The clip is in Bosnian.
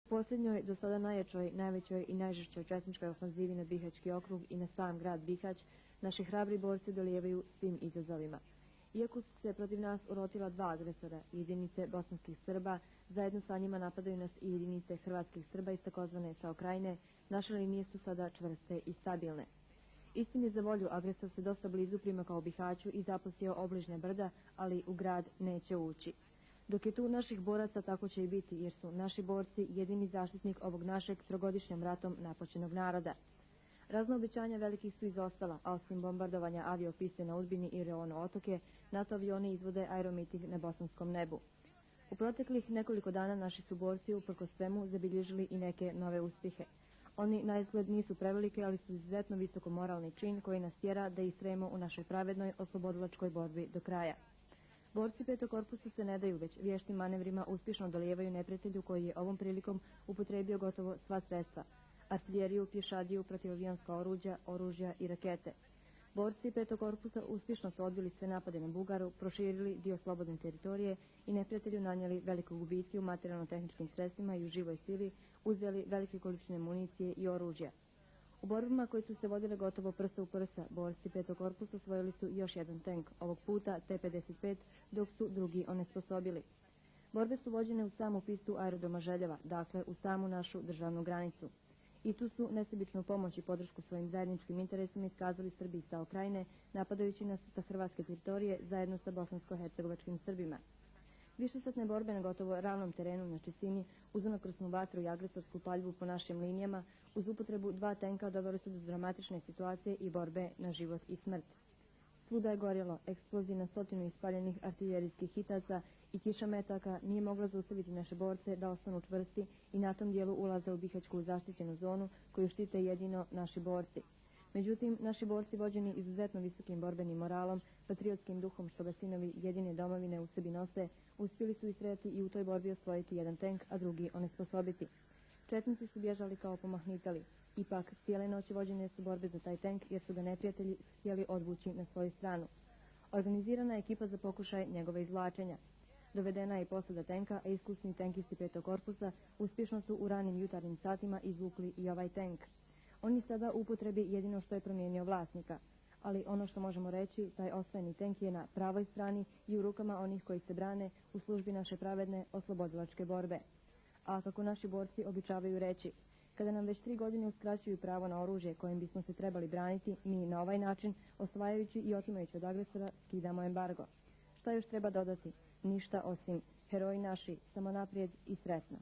U posljednjoj, do sada najjačoj, najvećoj i najžešćoj četničkoj ofanzivi na Bihaćki okrug i na sam grad Bihać, naši hrabri borci dolijevaju svim izazovima. Iako su se protiv nas urotila dva agresora, jedinice bosanskih Srba, zajedno sa njima napadaju nas i jedinice hrvatskih Srba iz takozvane SAO Krajine, naše linije su sada čvrste i stabilne. Istini za volju, agresor se dosta blizu primakao Bihaću i zaposio obližnja brda, ali u grad neće ući. Dok je tu naših boraca, tako će i biti, jer su naši borci jedini zaštitnik ovog našeg trogodišnjom ratom napaćenog naroda. Razna obećanja velikih su izostala, a osim bombardovanja aviopiste na Udbini i Reono otoke, NATO avioni izvode aeromiting na bosanskom nebu. U proteklih nekoliko dana naši su borci uprkos svemu zabilježili i neke nove uspjehe. Oni na izgled nisu prevelike, ali su izuzetno visoko moralni čin koji nas tjera da istrajemo u našoj pravednoj oslobodilačkoj borbi do kraja. Borci Petog korpusa se ne daju, već vještim manevrima uspješno dolijevaju neprijatelju koji je ovom prilikom upotrijebio gotovo sva sredstva: artiljeriju, pješadiju, protivavijonska oružja i rakete. Borci Petog korpusa uspješno su odbili sve napade na Bugaru, proširili dio slobodne teritorije i neprijatelju nanijeli velike gubitke u materijalno-tehničkim sredstvima i u živoj sili, uzeli velike količine municije i oružja. U borbama koje su se vodile gotovo prsa u prsa, borci Petog korpusa osvojili su još jedan tank, ovog puta T-55, dok su drugi onesposobili. Borbe su vođene u samu pistu aerodroma Željeva, dakle u samu našu državnu granicu. I tu su nesebičnu pomoć i podršku svojim zajedničkim interesima iskazali Srbi iz SAO Krajine, napadajući nas sa hrvatske teritorije zajedno sa bosansko-hercegovačkim Srbima. Višesatne borbe na gotovo ravnom terenu na čistini, uz unakrsnu vatru i agresorsku paljbu po našim linijama, uz upotrebu dva tenka doveli su do dramatične situacije i borbe na život i smrt. Svuda je gorjelo, eksplozija na 100 ispaljenih artiljerijskih hitaca i kiša metaka nije mogla zaustaviti naše borce da ostanu čvrsti i na tom dijelu ulaze u Bihaćku zaštićenu zonu koju štite jedino naši borci. Međutim, naši borci vođeni izuzetno visokim borbenim moralom, patriotskim duhom što ga sinovi jedine domovine u sebi nose, uspjeli su istrijati i u toj borbi osvojiti jedan tank, a drugi onesposobiti. Četnici su bježali kao pomahnitali. Ipak, cijele noći vođene su borbe za taj tank jer su ga neprijatelji htjeli odvući na svoju stranu. Organizirana je ekipa za pokušaj njegova izvlačenja. Dovedena je i posada tenka, a iskusni tenkisti Petog korpusa uspješno su u ranim jutarnjim satima izvukli i ovaj tank. On je sada u upotrebi jedino što je promijenio vlasnika, ali ono što možemo reći, taj osvojeni tank je na pravoj strani i u rukama onih koji se brane u službi naše pravedne oslobodilačke borbe. A kako naši borci običavaju reći, kada nam već 3 godine uskraćuju pravo na oružje kojim bismo se trebali braniti, mi na ovaj način, osvajajući i otimajući od agresora, skidamo embargo. Šta još treba dodati? Ništa osim heroji naši, samo naprijed i sretno.